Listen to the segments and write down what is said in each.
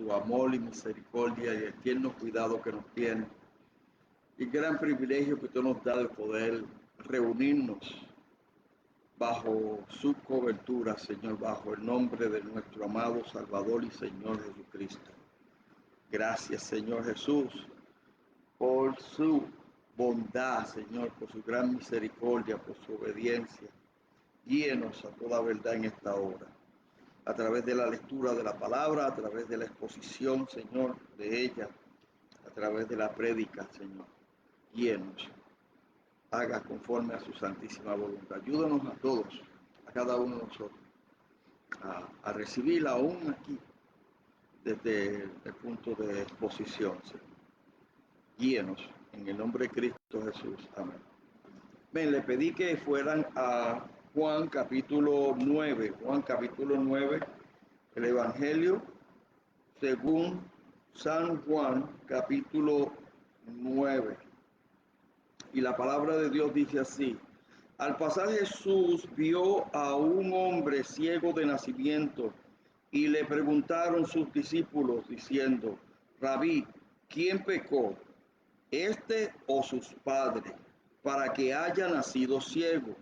su amor y misericordia y el tierno cuidado que nos tiene. Y gran privilegio que usted nos da de poder reunirnos bajo su cobertura, Señor, bajo el nombre de nuestro amado Salvador y Señor Jesucristo. Gracias, Señor Jesús, por su bondad, Señor, por su gran misericordia, por su obediencia. Guíenos a toda verdad en esta hora, a través de la lectura de la palabra, a través de la exposición, Señor, de ella, a través de la prédica, Señor. Guíenos, haga conforme a su santísima voluntad. Ayúdanos a todos, a cada uno de nosotros, a recibirla aún aquí, desde el punto de exposición, Señor. Guíenos, en el nombre de Cristo Jesús. Amén. Bien, le pedí que fueran a Juan capítulo 9, el Evangelio según San Juan capítulo 9. Y la palabra de Dios dice así: al pasar Jesús vio a un hombre ciego de nacimiento y le preguntaron sus discípulos diciendo: Rabí, ¿quién pecó, este o sus padres, para que haya nacido ciego?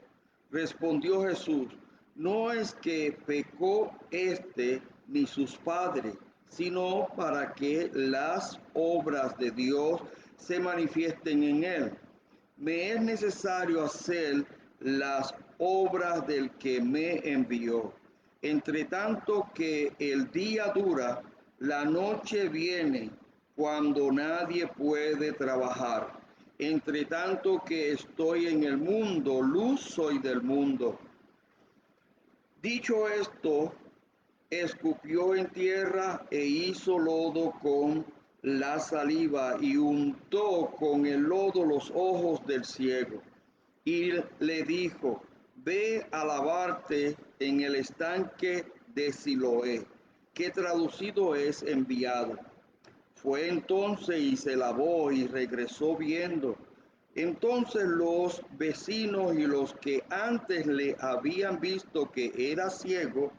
Respondió Jesús: no es que pecó este ni sus padres, sino para que las obras de Dios se manifiesten en él. Me es necesario hacer las obras del que me envió. Entre tanto que el día dura, la noche viene cuando nadie puede trabajar. Entre tanto que estoy en el mundo, luz soy del mundo. Dicho esto, escupió en tierra e hizo lodo con la saliva y untó con el lodo los ojos del ciego. Y le dijo: ve a lavarte en el estanque de Siloé, que traducido es enviado. Fue entonces y se lavó y regresó viendo. Entonces los vecinos y los que antes le habían visto que era ciego,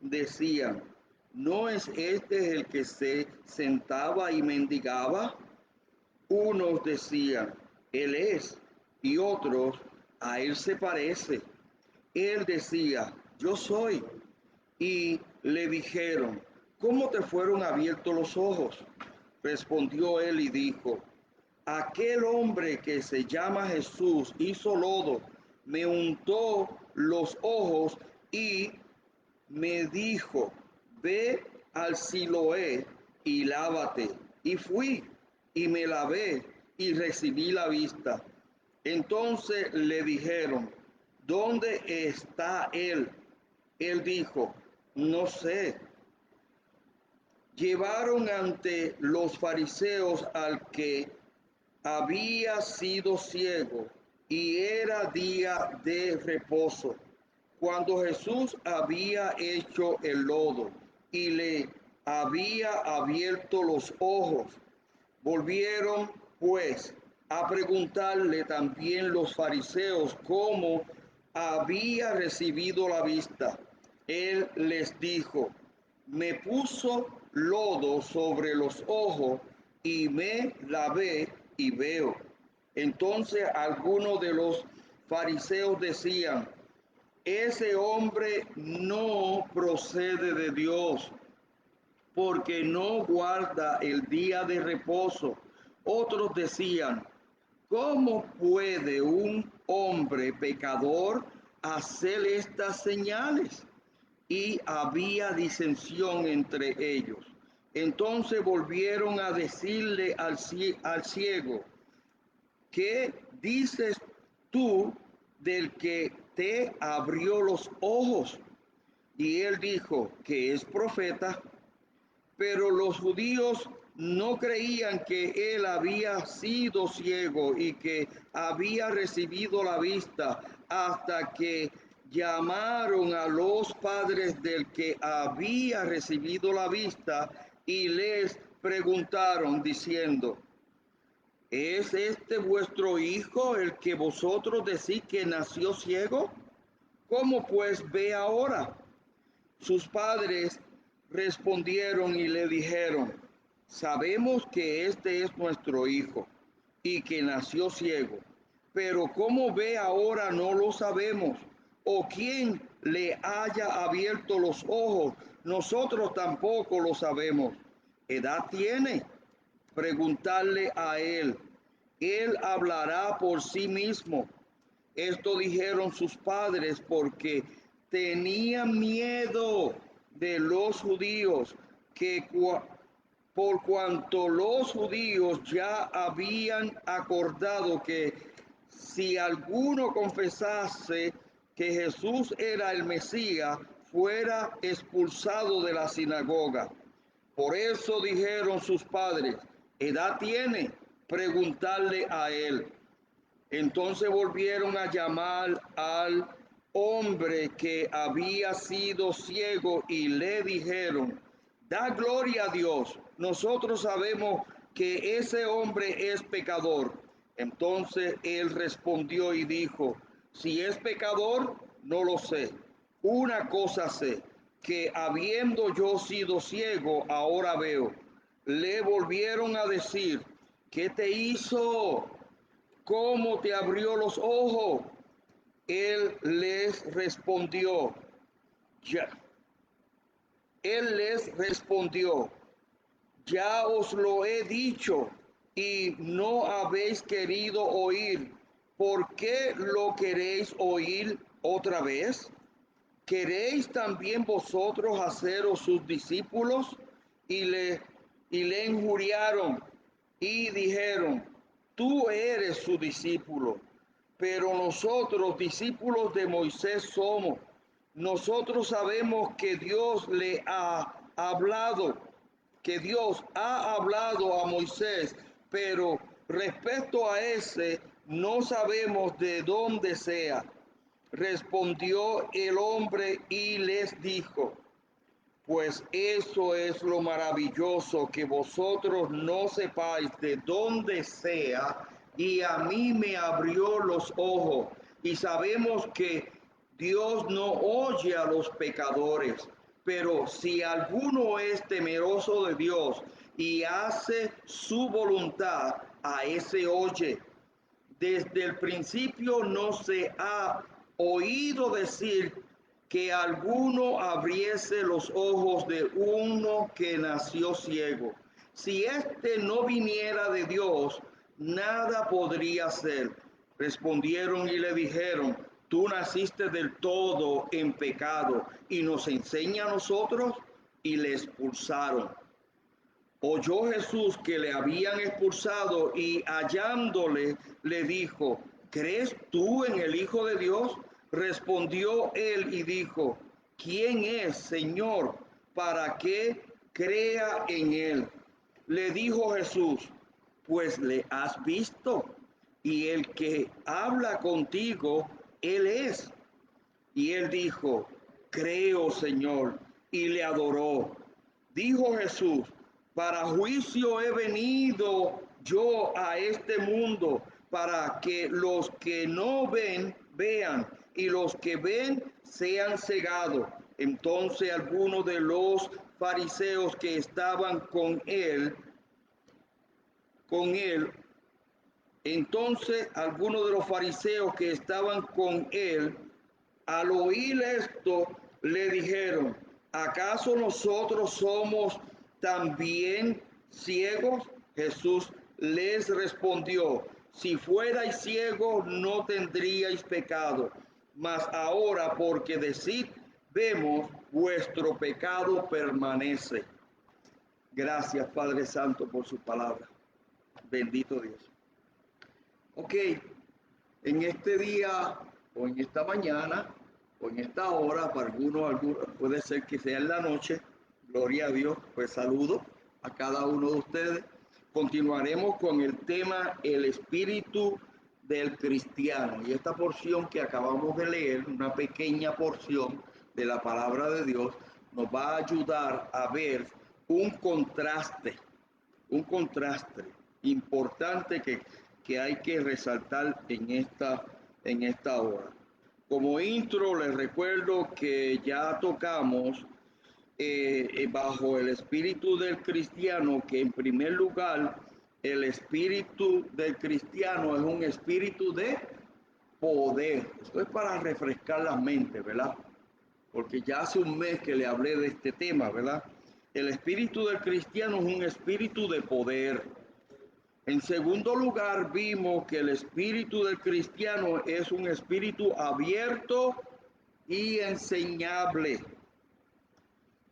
decían: ¿no es este el que se sentaba y mendigaba? Unos decían: él es, y otros: a él se parece. Él decía: yo soy. Y le dijeron: ¿cómo te fueron abiertos los ojos? Respondió él y dijo: aquel hombre que se llama Jesús hizo lodo, me untó los ojos y me dijo: ve al Siloé y lávate. Y fui y me lavé y recibí la vista. Entonces le dijeron: ¿dónde está él? Él dijo: no sé. Llevaron ante los fariseos al que había sido ciego, y era día de reposo, cuando Jesús había hecho el lodo y le había abierto los ojos. Volvieron pues a preguntarle también los fariseos cómo había recibido la vista. Él les dijo: me puso lodo sobre los ojos y me lavé y veo. Entonces algunos de los fariseos decían: ese hombre no procede de Dios, porque no guarda el día de reposo. Otros decían: ¿cómo puede un hombre pecador hacer estas señales? Y había disensión entre ellos. Entonces volvieron a decirle al ciego: ¿qué dices tú del que te abrió los ojos? Y él dijo que es profeta. Pero los judíos no creían que él había sido ciego y que había recibido la vista, hasta que llamaron a los padres del que había recibido la vista y les preguntaron diciendo: ¿es este vuestro hijo el que vosotros decís que nació ciego? ¿Cómo pues ve ahora? Sus padres respondieron y le dijeron: sabemos que este es nuestro hijo y que nació ciego, pero cómo ve ahora no lo sabemos, o quién le haya abierto los ojos, nosotros tampoco lo sabemos. ¿Edad tiene? Preguntarle a él, él hablará por sí mismo. Esto dijeron sus padres porque tenían miedo de los judíos, que por cuanto los judíos ya habían acordado que si alguno confesase que Jesús era el Mesías, fuera expulsado de la sinagoga. Por eso dijeron sus padres: ¿edad tiene? Preguntarle a él. Entonces volvieron a llamar al hombre que había sido ciego y le dijeron: da gloria a Dios, nosotros sabemos que ese hombre es pecador. Entonces él respondió y dijo: si es pecador, no lo sé. Una cosa sé, que habiendo yo sido ciego, ahora veo. Le volvieron a decir: ¿qué te hizo? ¿Cómo te abrió los ojos? Él les respondió, ya, él les respondió, ya os lo he dicho y no habéis querido oír. ¿Por qué lo queréis oír otra vez? ¿Queréis también vosotros haceros sus discípulos? Y le injuriaron y dijeron: tú eres su discípulo, pero nosotros discípulos de Moisés somos. Nosotros sabemos que Dios le ha hablado, que Dios ha hablado a Moisés, pero respecto a ese no sabemos de dónde sea. Respondió el hombre y les dijo: pues eso es lo maravilloso, que vosotros no sepáis de dónde sea, y a mí me abrió los ojos. Y sabemos que Dios no oye a los pecadores, pero si alguno es temeroso de Dios y hace su voluntad, a ese oye. Desde el principio no se ha oído decir que alguno abriese los ojos de uno que nació ciego. Si éste no viniera de Dios, nada podría ser. Respondieron y le dijeron: tú naciste del todo en pecado y nos enseña a nosotros. Y le expulsaron. Oyó Jesús que le habían expulsado y hallándole le dijo: ¿crees tú en el Hijo de Dios? Respondió él y dijo: ¿quién es, Señor, para que crea en él? Le dijo Jesús: pues le has visto, y el que habla contigo, él es. Y él dijo: creo, Señor, y le adoró. Dijo Jesús: para juicio he venido yo a este mundo, para que los que no ven, vean, y los que ven sean cegados. Entonces algunos de los fariseos que estaban con él, entonces algunos de los fariseos que estaban con él, al oír esto, le dijeron: ¿acaso nosotros somos también ciegos? Jesús les respondió: si fuerais ciegos no tendríais pecado, mas ahora porque decid vemos, vuestro pecado permanece. Gracias, Padre Santo, por su palabra. Bendito Dios. Ok, en este día o en esta mañana o en esta hora, para algunos puede ser que sea en la noche, gloria a Dios, pues saludo a cada uno de ustedes. Continuaremos con el tema el espíritu del cristiano, y esta porción que acabamos de leer, una pequeña porción de la palabra de Dios, nos va a ayudar a ver un contraste importante que hay que resaltar en esta hora. Como intro, les recuerdo que ya tocamos bajo el espíritu del cristiano, que en primer lugar el espíritu del cristiano es un espíritu de poder. Esto es para refrescar la mente, ¿verdad? Porque ya hace un mes que le hablé de este tema, ¿verdad? El espíritu del cristiano es un espíritu de poder. En segundo lugar, vimos que el espíritu del cristiano es un espíritu abierto y enseñable.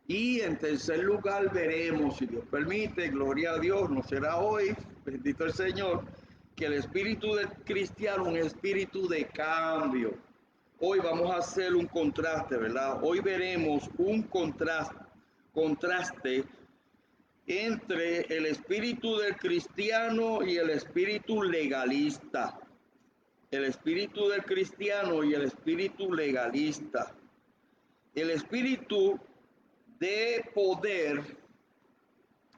Y en tercer lugar veremos, si Dios permite, gloria a Dios, no será hoy, bendito el Señor, que el espíritu del cristiano es un espíritu de cambio. Hoy vamos a hacer un contraste, ¿verdad? Hoy veremos un contraste entre el espíritu del cristiano y el espíritu legalista. El espíritu del cristiano y el espíritu legalista. El espíritu de poder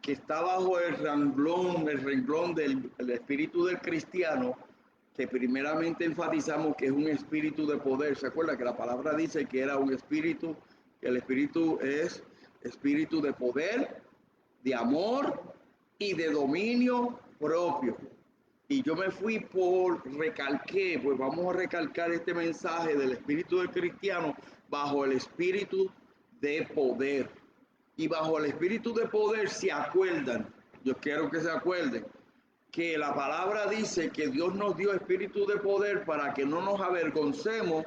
que está bajo el renglón del espíritu del cristiano, que primeramente enfatizamos que es un espíritu de poder. ¿Se acuerda que la palabra dice que era un espíritu, que el espíritu es espíritu de poder, de amor y de dominio propio? Y yo me fui recalqué, pues vamos a recalcar este mensaje del espíritu del cristiano bajo el espíritu de poder. Y bajo el espíritu de poder se acuerdan, yo quiero que se acuerden, que la palabra dice que Dios nos dio espíritu de poder para que no nos avergoncemos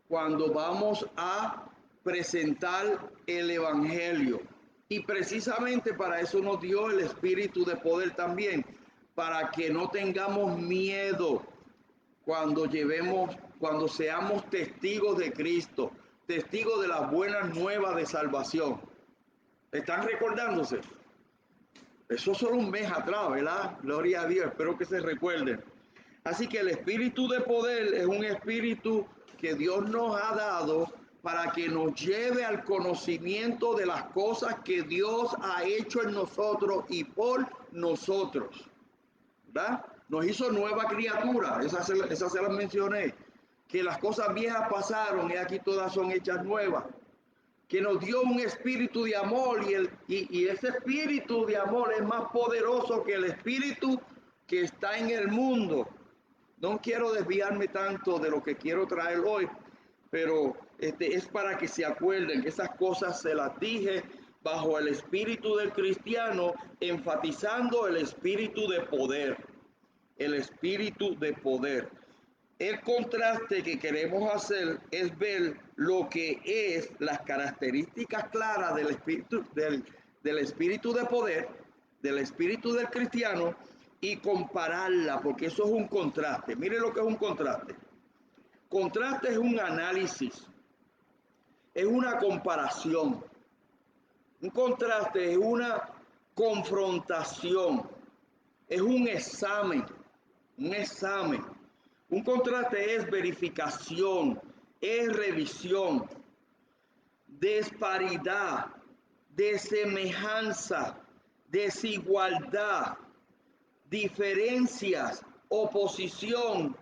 cuando vamos a presentar el evangelio. Y precisamente para eso nos dio el espíritu de poder también, para que no tengamos miedo cuando seamos testigos de Cristo, testigos de las buenas nuevas de salvación. ¿Están recordándose? Eso es solo un mes atrás, ¿verdad? Gloria a Dios, espero que se recuerden. Así que el espíritu de poder es un espíritu que Dios nos ha dado para que nos lleve al conocimiento de las cosas que Dios ha hecho en nosotros y por nosotros, ¿verdad? Nos hizo nueva criatura, esa se las mencioné, que las cosas viejas pasaron y aquí todas son hechas nuevas, que nos dio un espíritu de amor y ese espíritu de amor es más poderoso que el espíritu que está en el mundo. No quiero desviarme tanto de lo que quiero traer hoy, pero es para que se acuerden que esas cosas se las dije bajo el espíritu del cristiano, enfatizando el espíritu de poder, el espíritu de poder. El contraste que queremos hacer es ver lo que es las características claras del espíritu de poder, del espíritu del cristiano, y compararla, porque eso es un contraste. Mire lo que es un contraste. Contraste es un análisis, es una comparación. Un contraste es una confrontación, es un examen, un examen. Un contraste es verificación, es revisión, disparidad, desemejanza, desigualdad, diferencias, oposición,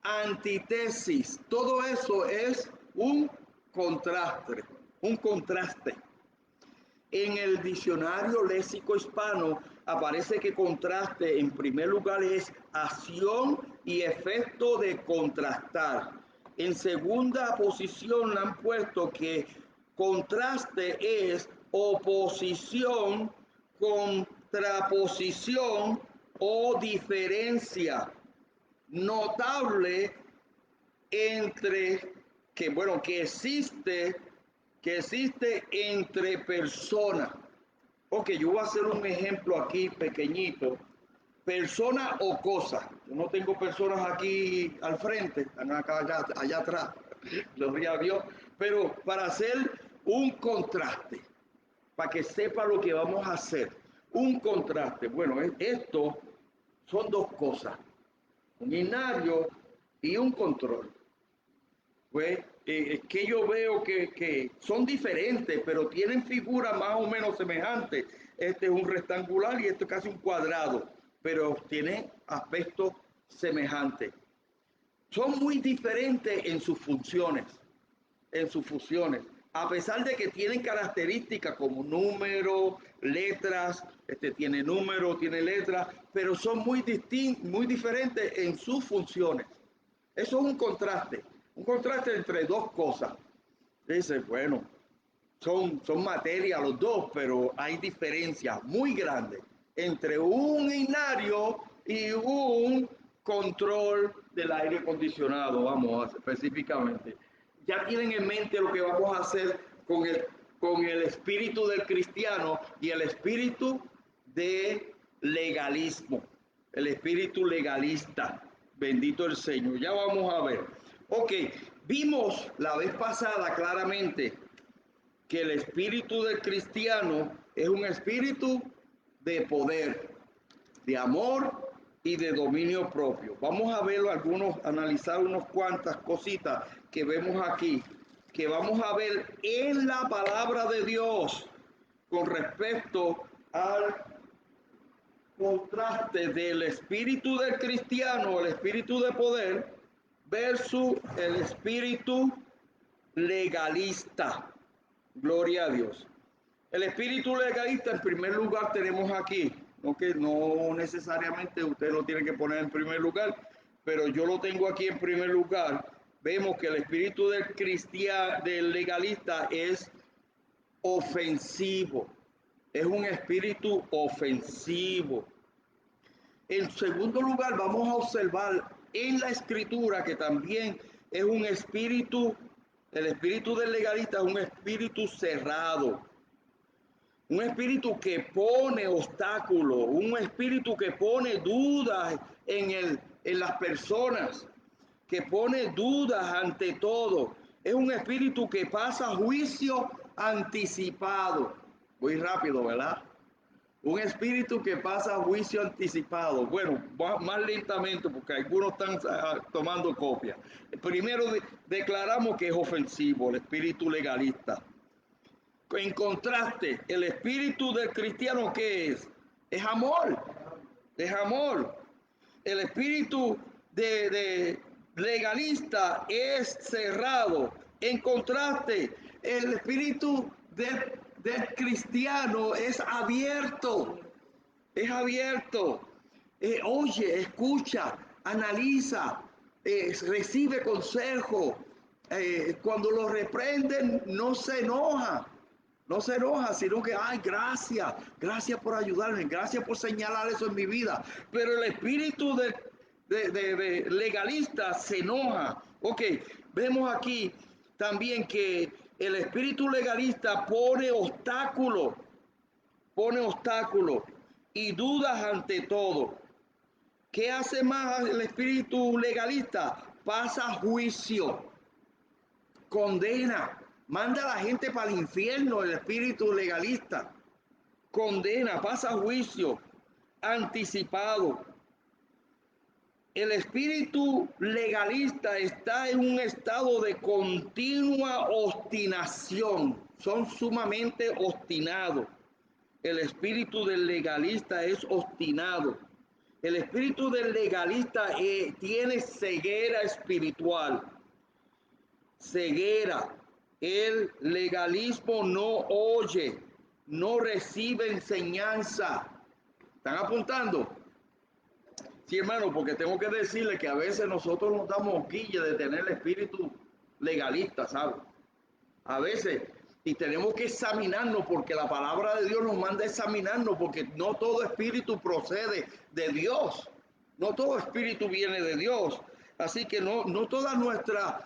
antítesis. Todo eso es un contraste, un contraste. En el diccionario léxico hispano aparece que contraste en primer lugar es acción y efecto de contrastar. En segunda posición le han puesto que contraste es oposición, contraposición o diferencia notable entre que existe entre personas. Ok, yo voy a hacer un ejemplo aquí pequeñito. Persona o cosa. Yo no tengo personas aquí al frente, están acá allá atrás. Gloria a Dios. Pero para hacer un contraste, para que sepa lo que vamos a hacer. Un contraste. Bueno, esto son dos cosas. Un binario y un control. Pues que yo veo que son diferentes, pero tienen figuras más o menos semejantes. Este es un rectangular y este es casi un cuadrado, pero tienen aspectos semejantes. Son muy diferentes en sus funciones, en sus funciones. a pesar de que tienen características como número, letras, tiene número, tiene letras, pero son muy muy diferentes en sus funciones. Eso es un contraste entre dos cosas. Dice, bueno, son materia los dos, pero hay diferencias muy grandes entre un inario y un control del aire acondicionado, vamos, específicamente. Ya tienen en mente lo que vamos a hacer con el espíritu del cristiano y el espíritu de legalismo, el espíritu legalista. Bendito el Señor. Ya vamos a ver. Ok, vimos la vez pasada claramente que el espíritu del cristiano es un espíritu de poder, de amor y de dominio propio. Vamos a verlo analizar unas cuantas cositas que vemos aquí, que vamos a ver en la palabra de Dios con respecto al contraste del espíritu del cristiano, el espíritu de poder, versus el espíritu legalista. Gloria a Dios. El espíritu legalista, en primer lugar, tenemos aquí, no que no necesariamente usted lo tiene que poner en primer lugar, pero yo lo tengo aquí en primer lugar. Vemos que el espíritu del legalista es ofensivo, es un espíritu ofensivo. En segundo lugar, vamos a observar en la escritura que también es un espíritu, el espíritu del legalista es un espíritu cerrado, un espíritu que pone obstáculos, un espíritu que pone dudas en las personas, que pone dudas ante todo. Es un espíritu que pasa juicio anticipado. Muy rápido, ¿verdad? Un espíritu que pasa juicio anticipado. Bueno, más lentamente porque algunos están tomando copia. Primero declaramos que es ofensivo el espíritu legalista. En contraste, el espíritu del cristiano, ¿qué es? Es amor. Es amor. El espíritu de legalista es cerrado. En contraste, el espíritu del cristiano es abierto. Es abierto. Oye, escucha, analiza, recibe consejo. Cuando lo reprenden, no se enoja. No se enoja, sino que, ay, gracias, gracias por ayudarme, gracias por señalar eso en mi vida. Pero el espíritu de legalista se enoja. Ok, vemos aquí también que el espíritu legalista pone obstáculos y dudas ante todo. ¿Qué hace más el espíritu legalista? Pasa juicio, condena, manda a la gente para el infierno. El espíritu legalista condena, pasa juicio anticipado. El espíritu legalista está en un estado de continua obstinación, son sumamente obstinados. El espíritu del legalista es obstinado. El espíritu del legalista tiene ceguera espiritual. Ceguera. El legalismo no oye, no recibe enseñanza. ¿Están apuntando? Sí, hermano, porque tengo que decirle que a veces nosotros nos damos guille de tener el espíritu legalista, ¿sabes? A veces, y tenemos que examinarnos porque la palabra de Dios nos manda a examinarnos porque no todo espíritu procede de Dios, no todo espíritu viene de Dios. Así que no toda nuestra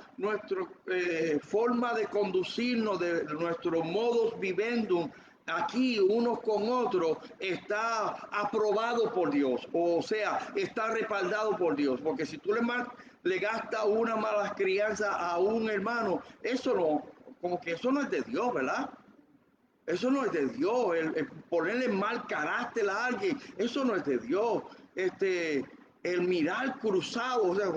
forma de conducirnos, de nuestros modos vivendum aquí unos con otros está aprobado por Dios, o sea, está respaldado por Dios, porque si tú le gastas una mala crianza a un hermano, eso no, como que eso no es de Dios, ¿verdad? Eso no es de Dios, el ponerle mal carácter a alguien, eso no es de Dios. El mirar cruzado, o sea,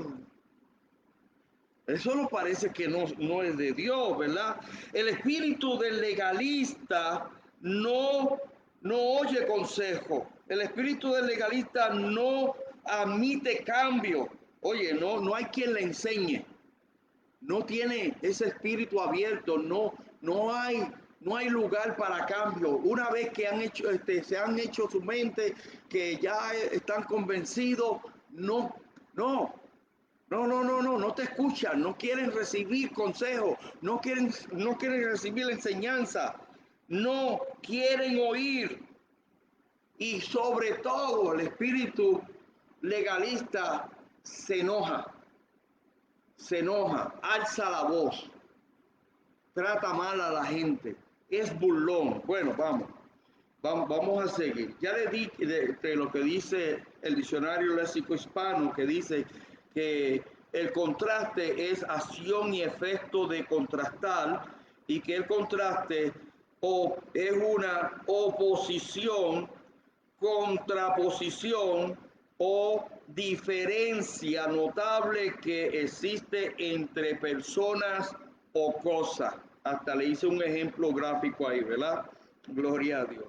eso no parece que no es de Dios, ¿verdad? El espíritu del legalista no oye consejo. El espíritu del legalista no admite cambio. Oye, no hay quien le enseñe. No tiene ese espíritu abierto, no hay lugar para cambio. Una vez que se han hecho su mente, que ya están convencidos, no te escuchan, no quieren recibir consejos, no quieren recibir la enseñanza, no quieren oír. Y sobre todo el espíritu legalista se enoja, alza la voz, trata mal a la gente, es burlón. Bueno, vamos a seguir. Ya le di de lo que dice el diccionario léxico hispano, que dice que el contraste es acción y efecto de contrastar, y que el contraste es una oposición, contraposición o diferencia notable que existe entre personas o cosas. Hasta le hice un ejemplo gráfico ahí, ¿verdad? Gloria a Dios.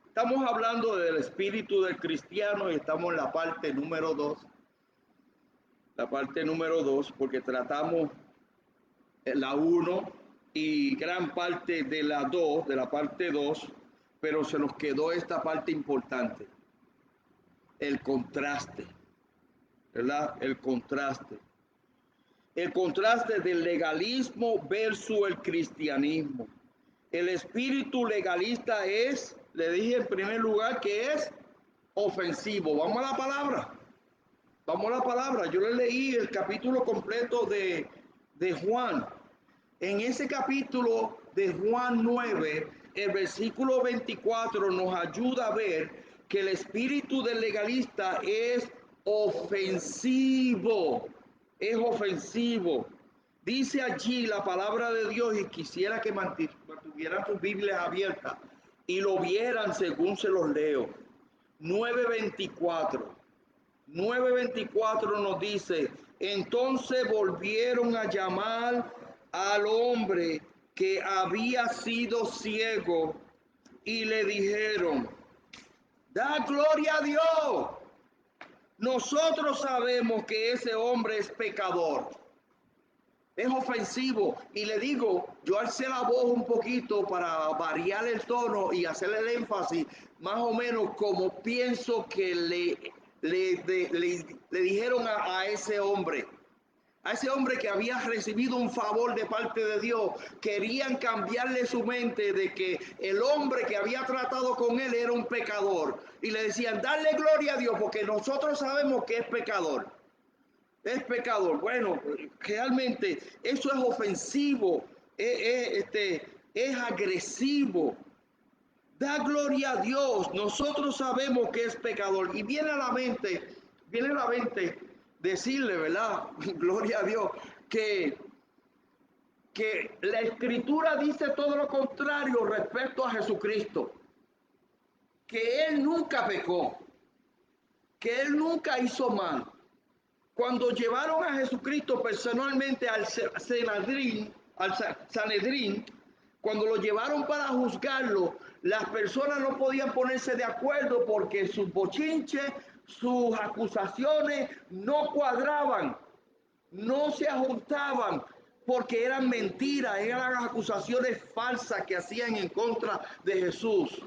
Estamos hablando del espíritu del cristiano y estamos en la parte número 2. La parte número 2, porque tratamos la 1 y gran parte de la 2, de la parte 2, pero se nos quedó esta parte importante, el contraste, ¿verdad? El contraste. El contraste del legalismo versus el cristianismo. El espíritu legalista es, le dije en primer lugar, que es ofensivo. Vamos a la palabra. Vamos a la palabra. Yo le leí el capítulo completo de Juan. En ese capítulo de Juan 9, el versículo 24 nos ayuda a ver que el espíritu del legalista es ofensivo. Es ofensivo. Dice allí la palabra de Dios, y quisiera que mantuvieran sus Biblias abiertas y lo vieran según se los leo. 9:24. 9:24 nos dice: entonces volvieron a llamar al hombre que había sido ciego y le dijeron: da gloria a Dios. Nosotros sabemos que ese hombre es pecador. Es ofensivo. Y le digo, yo alcé la voz un poquito para variar el tono y hacerle el énfasis, más o menos como pienso que le dijeron a ese hombre. A ese hombre que había recibido un favor de parte de Dios, querían cambiarle su mente de que el hombre que había tratado con él era un pecador. Y le decían, dale gloria a Dios, porque nosotros sabemos que es pecador. Es pecador. Bueno, realmente eso es ofensivo, es agresivo. Da gloria a Dios. Nosotros sabemos que es pecador. Y viene a la mente decirle, ¿verdad? Gloria a Dios, que la escritura dice todo lo contrario respecto a Jesucristo. Que Él nunca pecó, que Él nunca hizo mal. Cuando llevaron a Jesucristo personalmente al Sanedrín, cuando lo llevaron para juzgarlo, las personas no podían ponerse de acuerdo porque sus bochinches, sus acusaciones no cuadraban, no se ajustaban, porque eran mentiras, eran acusaciones falsas que hacían en contra de Jesús.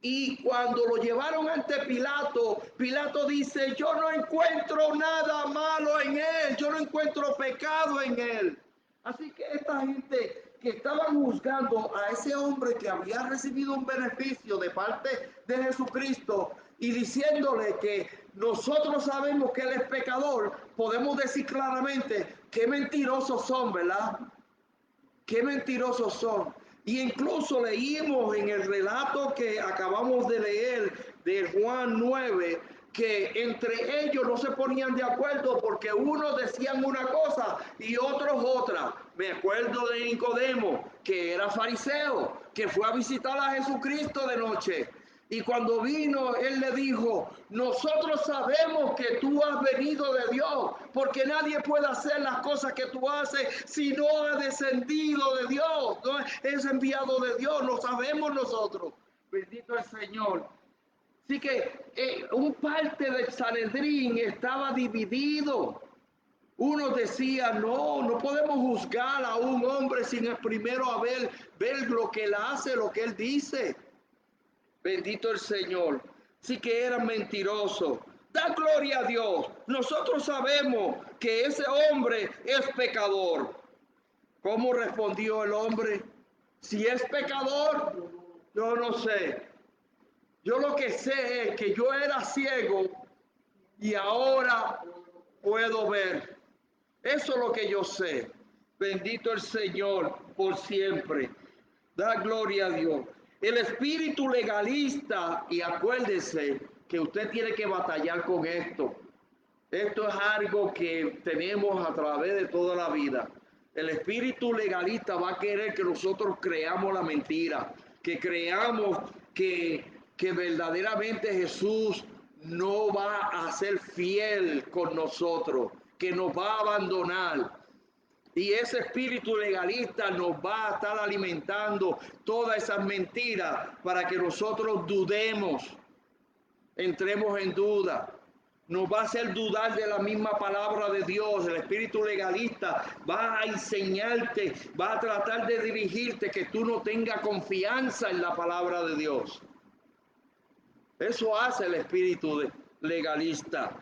Y cuando lo llevaron ante Pilato, Pilato dice: yo no encuentro nada malo en él, yo no encuentro pecado en él. Así que esta gente que estaban juzgando a ese hombre que había recibido un beneficio de parte de Jesucristo y diciéndole que nosotros sabemos que él es pecador, podemos decir claramente qué mentirosos son, ¿verdad? Qué mentirosos son. Y incluso leímos en el relato que acabamos de leer de Juan 9, que entre ellos no se ponían de acuerdo porque unos decían una cosa y otros otra. Me acuerdo de Nicodemo, que era fariseo, que fue a visitar a Jesucristo de noche. Y cuando vino, él le dijo: nosotros sabemos que tú has venido de Dios, porque nadie puede hacer las cosas que tú haces si no ha descendido de Dios, no es enviado de Dios, lo sabemos nosotros. Bendito el Señor. Así que un parte del Sanedrín estaba dividido. Uno decía, no, no podemos juzgar a un hombre sin primero ver lo que él hace, lo que él dice. Bendito el Señor. Sí que eran mentirosos. Da gloria a Dios. Nosotros sabemos que ese hombre es pecador. ¿Cómo respondió el hombre? Si es pecador, yo no sé. Yo lo que sé es que yo era ciego y ahora puedo ver. Eso es lo que yo sé. Bendito el Señor por siempre. Da gloria a Dios. El espíritu legalista, y acuérdese que usted tiene que batallar con esto. Esto es algo que tenemos a través de toda la vida. El espíritu legalista va a querer que nosotros creamos la mentira, que creamos que verdaderamente Jesús no va a ser fiel con nosotros, que nos va a abandonar. Y ese espíritu legalista nos va a estar alimentando todas esas mentiras para que nosotros dudemos, entremos en duda. Nos va a hacer dudar de la misma palabra de Dios. El espíritu legalista va a enseñarte, va a tratar de dirigirte que tú no tengas confianza en la palabra de Dios. Eso hace el espíritu legalista.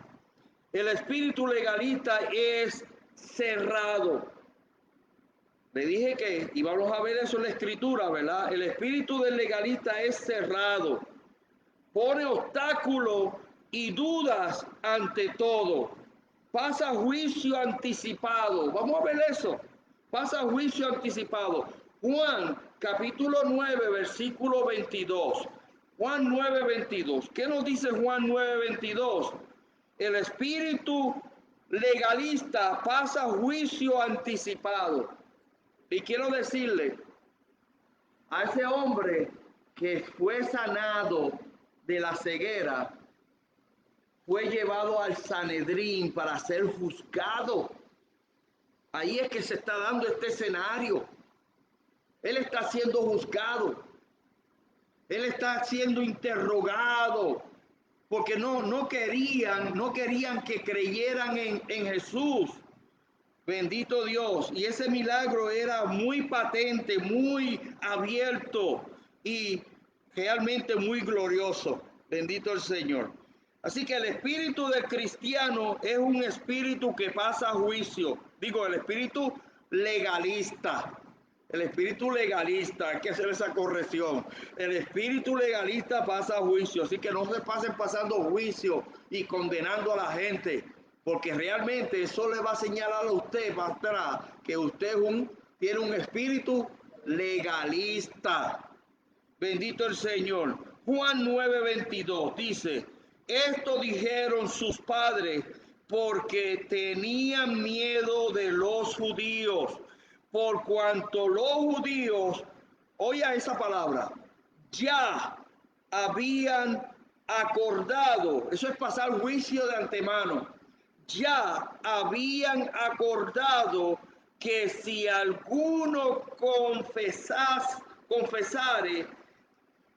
El espíritu legalista es cerrado. Le dije que íbamos a ver eso en la escritura, ¿verdad? El espíritu del legalista es cerrado. Pone obstáculos y dudas ante todo. Pasa juicio anticipado. Vamos a ver eso. Pasa juicio anticipado. Juan capítulo 9, versículo 22. Juan 9, 22. ¿Qué nos dice Juan 9, 22? El espíritu legalista pasa juicio anticipado. Y quiero decirle a ese hombre que fue sanado de la ceguera, fue llevado al Sanedrín para ser juzgado. Ahí es que se está dando este escenario. Él está siendo juzgado. Él está siendo interrogado. Porque no querían que creyeran en Jesús. Bendito Dios. Y ese milagro era muy patente, muy abierto y realmente muy glorioso. Bendito el Señor. Así que el espíritu del cristiano es un espíritu que pasa a juicio. Digo, el espíritu legalista. El espíritu legalista, hay que hacer esa corrección. El espíritu legalista pasa a juicio. Así que no se pasen pasando juicio y condenando a la gente, porque realmente eso le va a señalar a usted para atrás que usted tiene un espíritu legalista. Bendito el Señor. Juan 9:22 dice, esto dijeron sus padres porque tenían miedo de los judíos, por cuanto los judíos, oiga esa palabra, ya habían acordado, eso es pasar juicio de antemano, ya habían acordado que si alguno confesare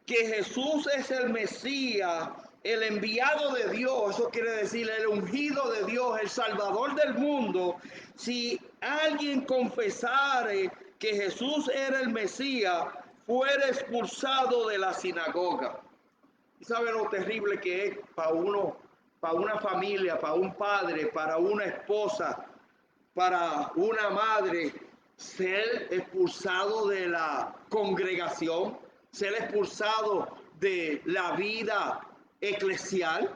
que Jesús es el Mesías, el enviado de Dios, eso quiere decir el ungido de Dios, el Salvador del mundo, si alguien confesare que Jesús era el Mesías, fuera expulsado de la sinagoga. ¿Y sabe lo terrible que es para uno, para una familia, para un padre, para una esposa, para una madre, ser expulsado de la congregación, ser expulsado de la vida eclesial?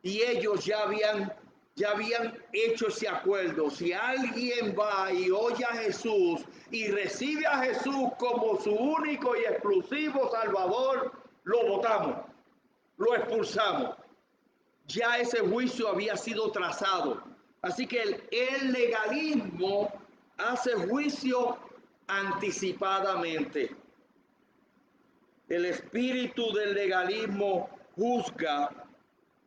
Y ellos ya habían hecho ese acuerdo. Si alguien va y oye a Jesús y recibe a Jesús como su único y exclusivo Salvador, lo votamos, lo expulsamos. Ya ese juicio había sido trazado. Así que el legalismo hace juicio anticipadamente. El espíritu del legalismo juzga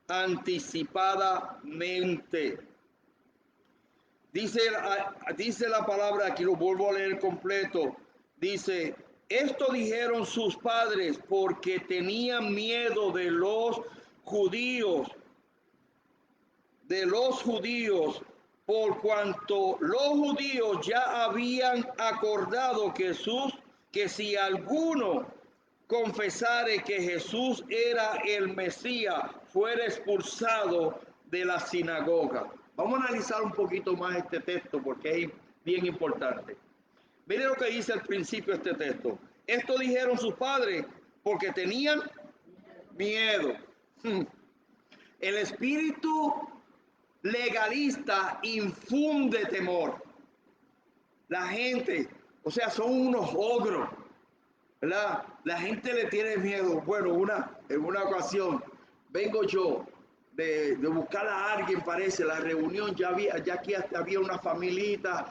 anticipadamente. Dice la palabra, aquí lo vuelvo a leer completo. Dice, esto dijeron sus padres porque tenían miedo de los judíos, por cuanto los judíos ya habían acordado que si alguno confesare que Jesús era el Mesías, fuera expulsado de la sinagoga. Vamos a analizar un poquito más este texto porque es bien importante. Miren lo que dice al principio este texto. Esto dijeron sus padres porque tenían miedo. El espíritu legalista infunde temor. La gente, o sea, son unos ogros, ¿verdad? La gente le tiene miedo. Bueno, en una ocasión vengo yo de buscar a alguien, parece, la reunión, ya aquí hasta había una familita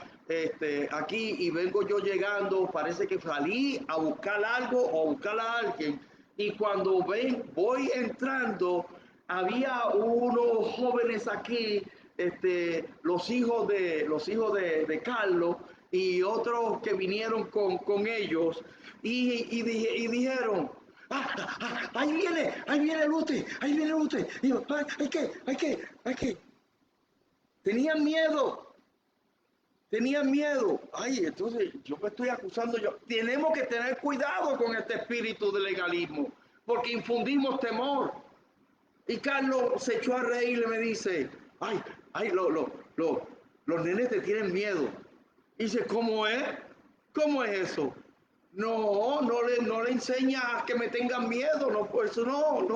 aquí, y vengo yo llegando, parece que salí a buscar algo o a buscar a alguien, y cuando voy entrando, había unos jóvenes aquí, los hijos de Carlos, y otros que vinieron con ellos, y dijeron, ahí viene Lute, ahí viene Lute. Y yo, hay que. Tenían miedo. Ay, entonces yo me estoy acusando yo. Tenemos que tener cuidado con este espíritu de legalismo, porque infundimos temor. Y Carlos se echó a reír y me dice, los nenes te tienen miedo. Y dice, ¿cómo es? ¿Cómo es eso? No le enseña a que me tengan miedo, no, eso no,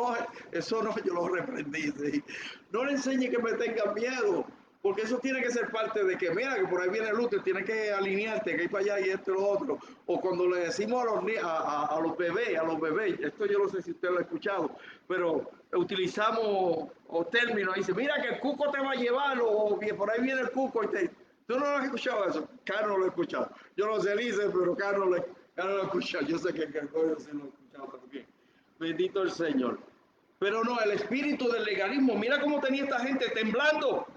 yo lo reprendí, sí. No le enseñe que me tengan miedo, porque eso tiene que ser parte de que, mira, que por ahí viene Luther, tienes que alinearte, que hay para allá y esto y lo otro. O cuando le decimos a los bebés, esto yo no sé si usted lo ha escuchado, pero utilizamos términos, dice, mira que el cuco te va a llevar, o por ahí viene el cuco, ¿tú no lo has escuchado eso? Carlos lo ha escuchado. Yo no sé, dice, pero Carlos lo ha escuchado. Yo sé que Gregorio sí lo ha escuchado también. Bendito el Señor. Pero no, el espíritu del legalismo, mira cómo tenía esta gente temblando.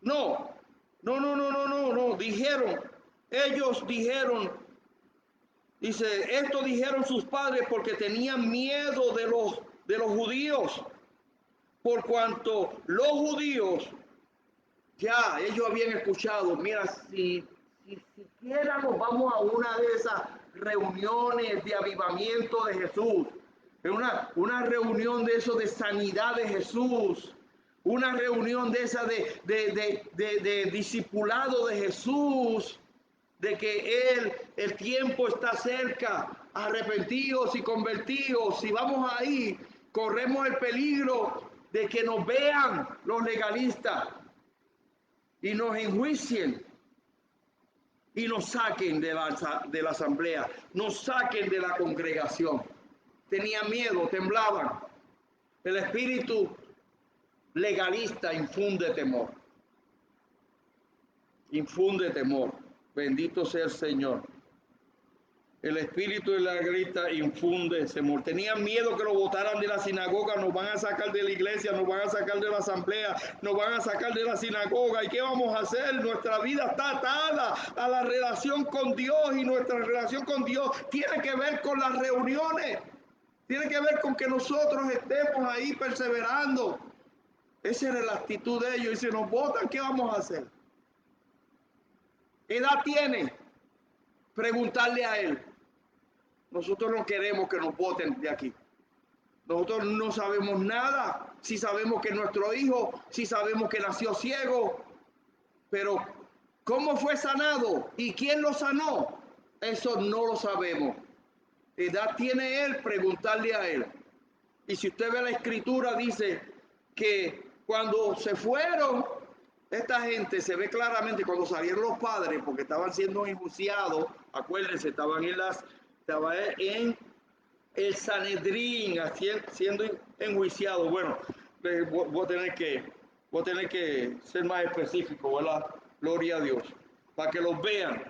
No. Ellos dijeron, dice, esto dijeron sus padres porque tenían miedo de los judíos, por cuanto los judíos ya ellos habían escuchado, mira, si siquiera nos vamos a una de esas reuniones de avivamiento de Jesús, una reunión de eso de sanidad de Jesús, una reunión de esa de discipulado de Jesús, de que el tiempo está cerca, arrepentidos y convertidos, si vamos ahí, corremos el peligro de que nos vean los legalistas y nos enjuicien y nos saquen de la asamblea, nos saquen de la congregación. Tenían miedo, temblaban. El espíritu legalista infunde temor. Infunde temor. Bendito sea el Señor. El espíritu de la legalista infunde temor. Tenían miedo que lo botaran de la sinagoga, nos van a sacar de la iglesia, nos van a sacar de la asamblea, nos van a sacar de la sinagoga. ¿Y qué vamos a hacer? Nuestra vida está atada a la relación con Dios, y nuestra relación con Dios tiene que ver con las reuniones, tiene que ver con que nosotros estemos ahí perseverando. Esa era la actitud de ellos. Y si nos votan, ¿qué vamos a hacer? ¿Qué edad tiene? Preguntarle a él. Nosotros no queremos que nos voten de aquí. Nosotros no sabemos nada. Si sabemos que nuestro hijo, si sabemos que nació ciego, pero ¿cómo fue sanado? ¿Y quién lo sanó? Eso no lo sabemos. Edad tiene él, preguntarle a él. Y si usted ve la escritura, dice que cuando se fueron, esta gente se ve claramente cuando salieron los padres, porque estaban siendo enjuiciados, acuérdense, estaban en el Sanedrín siendo enjuiciados. Bueno, voy a tener que ser más específico, ¿verdad? Gloria a Dios, para que los vean,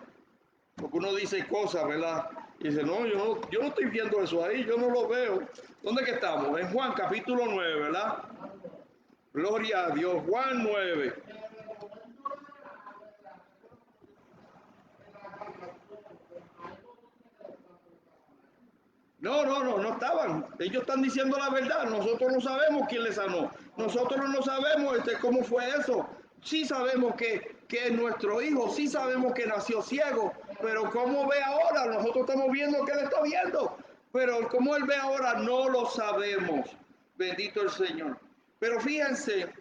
porque uno dice cosas, ¿verdad? Y dice, no, yo no estoy viendo eso ahí, yo no lo veo. ¿Dónde que estamos? En Juan capítulo 9, ¿verdad? Gloria a Dios, Juan 9. No estaban. Ellos están diciendo la verdad. Nosotros no sabemos quién les sanó. Nosotros no sabemos cómo fue eso. Sí sabemos que que nuestro hijo. Sí sabemos que nació ciego, pero cómo ve ahora, nosotros estamos viendo que él está viendo, pero cómo él ve ahora no lo sabemos. Bendito el Señor. Pero fíjense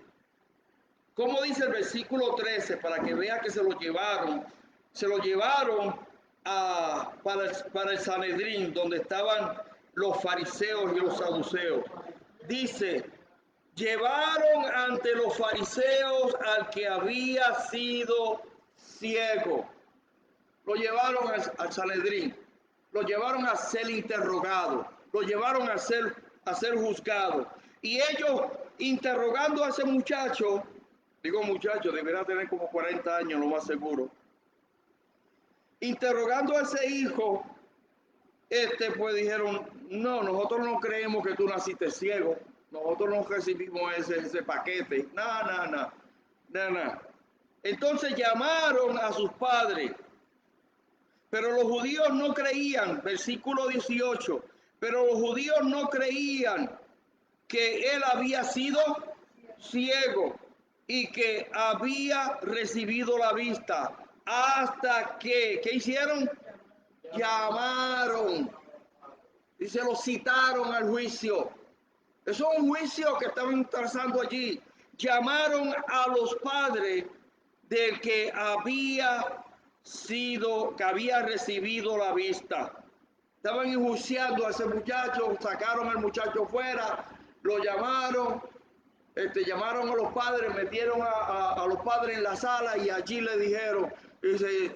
cómo dice el versículo 13, para que vea que se lo llevaron para el Sanedrín, donde estaban los fariseos y los saduceos. Dice, llevaron ante los fariseos al que había sido ciego. Lo llevaron al Sanedrín, lo llevaron a ser interrogado, lo llevaron a ser juzgado. Y ellos interrogando a ese muchacho, digo muchacho, deberá tener como 40 años, lo más seguro. Interrogando a ese hijo, pues dijeron, no, nosotros no creemos que tú naciste ciego, nosotros no recibimos ese paquete, nada. Entonces llamaron a sus padres, pero los judíos no creían, versículo 18, pero los judíos no creían que él había sido ciego y que había recibido la vista, hasta que, ¿qué hicieron? Llamaron, dice, lo citaron al juicio. Eso es un juicio que estaban trazando allí. Llamaron a los padres del que había recibido la vista. Estaban enjuiciando a ese muchacho, sacaron al muchacho fuera, lo llamaron, llamaron a los padres, metieron a los padres en la sala y allí le dijeron, dice,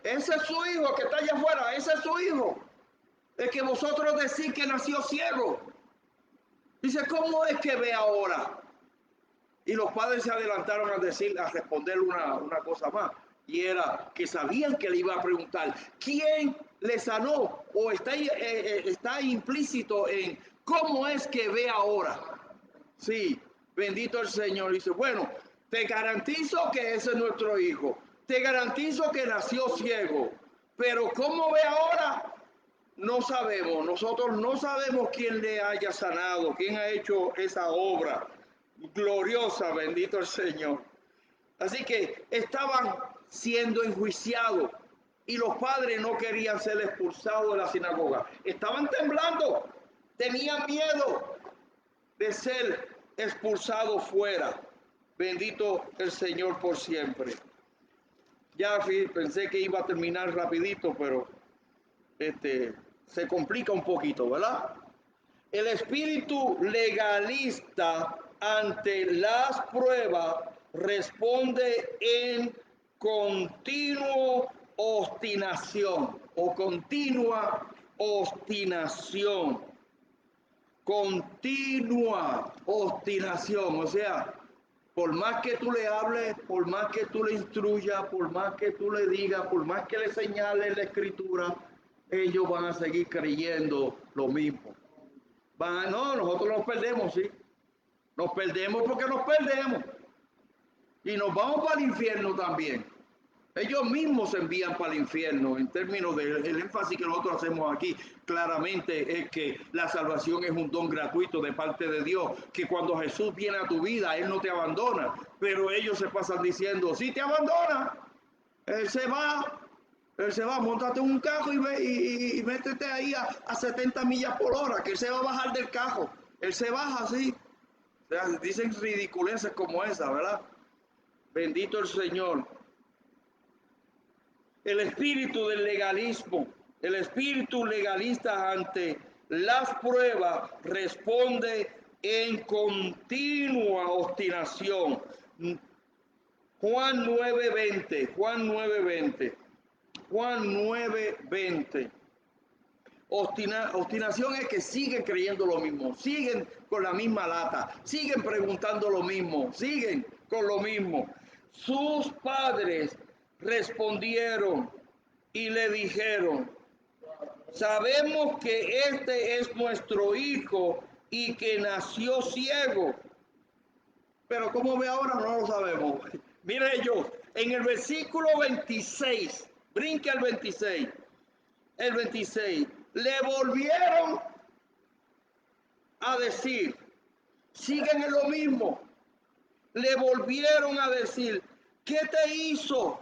ese es su hijo que está allá afuera, ese es su hijo, el que vosotros decís que nació ciego. Dice, ¿cómo es que ve ahora? Y los padres se adelantaron a responder una cosa más. Y era que sabían que le iba a preguntar, ¿quién le sanó? O está implícito en cómo es que ve ahora. Sí, bendito el Señor. Dice, bueno, te garantizo que ese es nuestro hijo. Te garantizo que nació ciego. Pero ¿cómo ve ahora? No sabemos, nosotros no sabemos quién le haya sanado, quién ha hecho esa obra gloriosa, bendito el Señor. Así que estaban siendo enjuiciados y los padres no querían ser expulsados de la sinagoga. Estaban temblando, tenían miedo de ser expulsados fuera. Bendito el Señor por siempre. Ya pensé que iba a terminar rapidito, pero se complica un poquito, ¿verdad? El espíritu legalista ante las pruebas responde en continuo obstinación o continua obstinación. Continua obstinación, o sea, por más que tú le hables, por más que tú le instruyas, por más que tú le digas, por más que le señales la escritura, ellos van a seguir creyendo lo mismo. No, nosotros nos perdemos, sí. Nos perdemos porque nos perdemos. Y nos vamos para el infierno también. Ellos mismos se envían para el infierno. En términos del énfasis que nosotros hacemos aquí, claramente es que la salvación es un don gratuito de parte de Dios, que cuando Jesús viene a tu vida, Él no te abandona. Pero ellos se pasan diciendo, sí te abandona, Él se va, móntate en un carro y métete ahí a 70 millas por hora, que Él se va a bajar del carro. Él se baja así. O sea, dicen ridiculeces como esa, ¿verdad? Bendito el Señor. El espíritu del legalismo, el espíritu legalista ante las pruebas responde en continua obstinación. Juan 9:20, Juan 9:20, Juan 9:20. Obstinación es que siguen creyendo lo mismo, siguen con la misma lata, siguen preguntando lo mismo, siguen con lo mismo. Sus padres respondieron y le dijeron, sabemos que este es nuestro hijo y que nació ciego, pero ¿cómo ve ahora? No lo sabemos. Mire yo, en el versículo 26, brinque al 26, el 26, le volvieron a decir, siguen en lo mismo, le volvieron a decir, ¿Qué te hizo?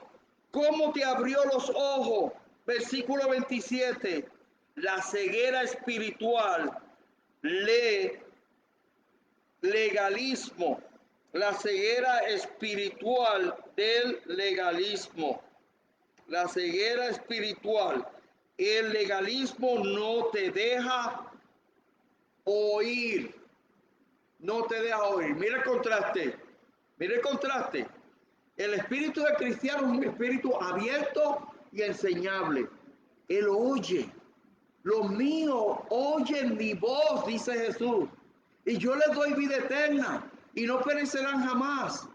¿Cómo te abrió los ojos? Versículo 27. La ceguera espiritual, legalismo. La ceguera espiritual del legalismo. La ceguera espiritual. El legalismo no te deja oír. No te deja oír. Mira el contraste. Mira el contraste. El espíritu del cristiano es un espíritu abierto y enseñable. Él oye. Los míos oyen mi voz, dice Jesús. Y yo les doy vida eterna y no perecerán jamás.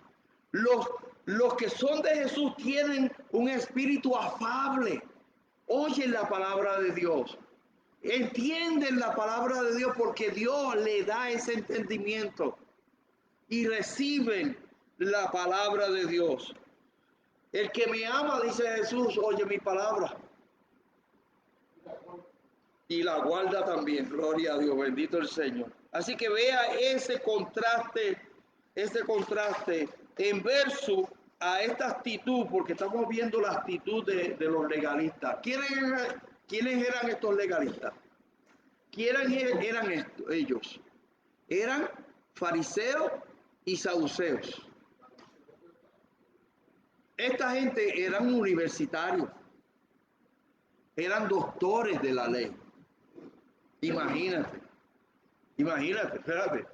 Los que son de Jesús tienen un espíritu afable. Oyen la palabra de Dios. Entienden la palabra de Dios porque Dios le da ese entendimiento. Y reciben la palabra de Dios. El que me ama, dice Jesús, oye mi palabra. Y la guarda también, gloria a Dios, bendito el Señor. Así que vea ese contraste en verso a esta actitud, porque estamos viendo la actitud de los legalistas. ¿Quiénes eran estos legalistas? ¿Quiénes eran ellos? Eran fariseos y saduceos. Esta gente eran universitarios, eran doctores de la ley. Imagínate, espérate.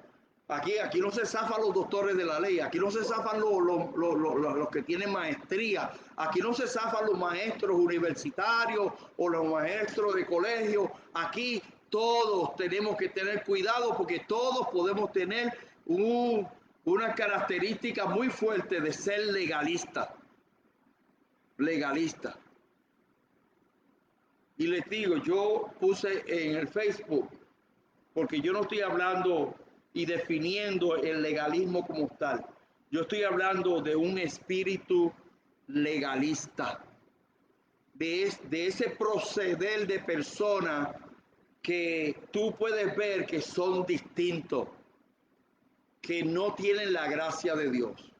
Aquí no se zafan los doctores de la ley, aquí no se zafan los que tienen maestría, aquí no se zafan los maestros universitarios o los maestros de colegio. Aquí todos tenemos que tener cuidado porque todos podemos tener una característica muy fuerte de ser legalista. Y les digo, yo puse en el Facebook, porque yo no estoy hablando y definiendo el legalismo como tal. Yo estoy hablando de un espíritu legalista, de ese proceder de personas que tú puedes ver que son distintos, que no tienen la gracia de Dios,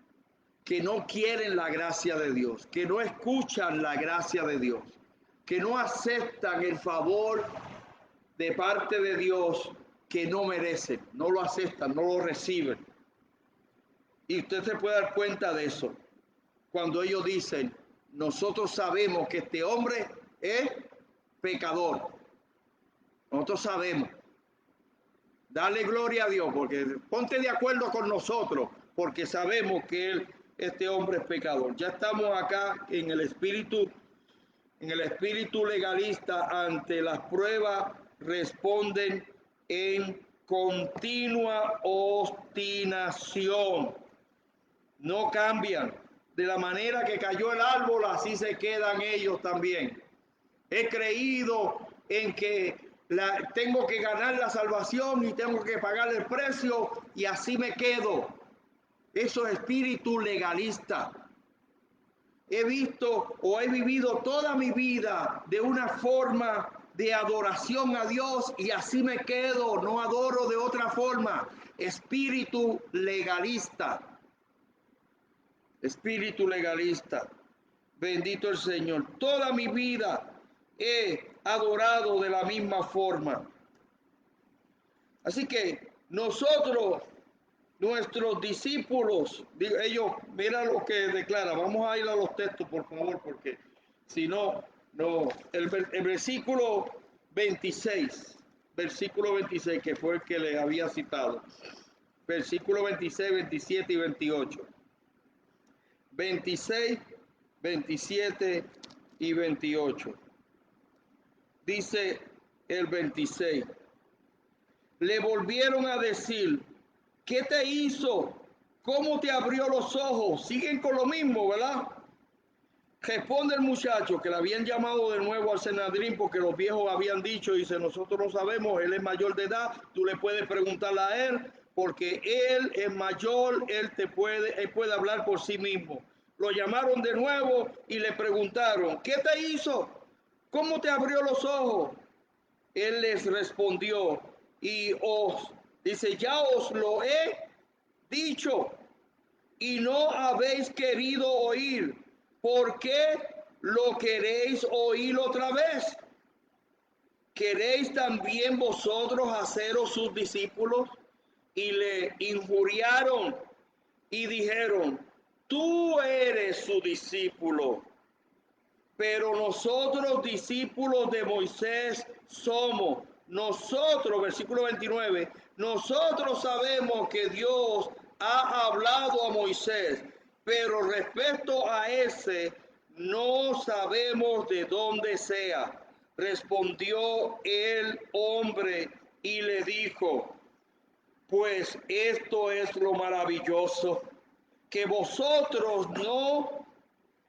que no quieren la gracia de Dios, que no escuchan la gracia de Dios, que no aceptan el favor de parte de Dios que no merecen, no lo aceptan, no lo reciben. Y usted se puede dar cuenta de eso cuando ellos dicen, nosotros sabemos que este hombre es pecador. Nosotros sabemos. Dale gloria a Dios, porque ponte de acuerdo con nosotros, porque sabemos que este hombre es pecador. Ya estamos acá en el espíritu legalista. Ante las pruebas responden en continua obstinación. No cambian. De la manera que cayó el árbol, así se quedan ellos también. He creído en que tengo que ganar la salvación y tengo que pagar el precio y así me quedo. Eso es espíritu legalista. He visto o he vivido toda mi vida de una forma de adoración a Dios y así me quedo, no adoro de otra forma. Espíritu legalista. Espíritu legalista. Bendito el Señor. Toda mi vida he adorado de la misma forma. Así que nosotros, nuestros discípulos, ellos, mira lo que declara. Vamos a ir a los textos, por favor, porque si no, no. El versículo 26, que fue el que les había citado. Versículo 26, 27 y 28. 26, 27 y 28. Dice el 26. Le volvieron a decir, ¿qué te hizo? ¿Cómo te abrió los ojos? Siguen con lo mismo, ¿verdad? Responde el muchacho que le habían llamado de nuevo al Sanedrín porque los viejos habían dicho, dice, nosotros no sabemos, él es mayor de edad, tú le puedes preguntar a él porque él es mayor, él puede hablar por sí mismo. Lo llamaron de nuevo y le preguntaron, ¿qué te hizo? ¿Cómo te abrió los ojos? Él les respondió y dice, ya os lo he dicho y no habéis querido oír. ¿Por qué lo queréis oír otra vez? ¿Queréis también vosotros haceros sus discípulos? Y le injuriaron y dijeron, tú eres su discípulo, pero nosotros discípulos de Moisés somos. Nosotros, versículo 29, nosotros sabemos que Dios ha hablado a Moisés, pero respecto a ese no sabemos de dónde sea. Respondió el hombre y le dijo, pues esto es lo maravilloso, que vosotros no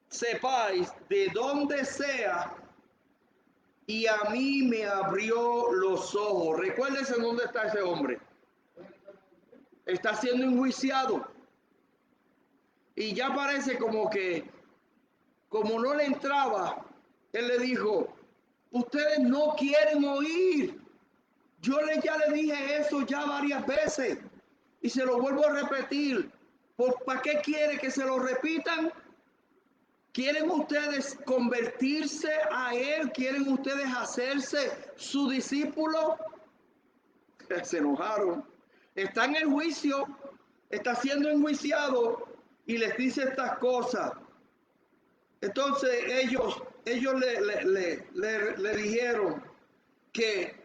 sepáis de dónde sea, y a mí me abrió los ojos. Recuérdense dónde está ese hombre. Está siendo enjuiciado. Y ya parece como que, como no le entraba, él le dijo, ustedes no quieren oír. Ya le dije eso ya varias veces. Y se lo vuelvo a repetir. ¿Para qué quiere que se lo repitan? ¿Quieren ustedes convertirse a Él? ¿Quieren ustedes hacerse su discípulo? Se enojaron. Está en el juicio, está siendo enjuiciado y les dice estas cosas. Entonces ellos le dijeron que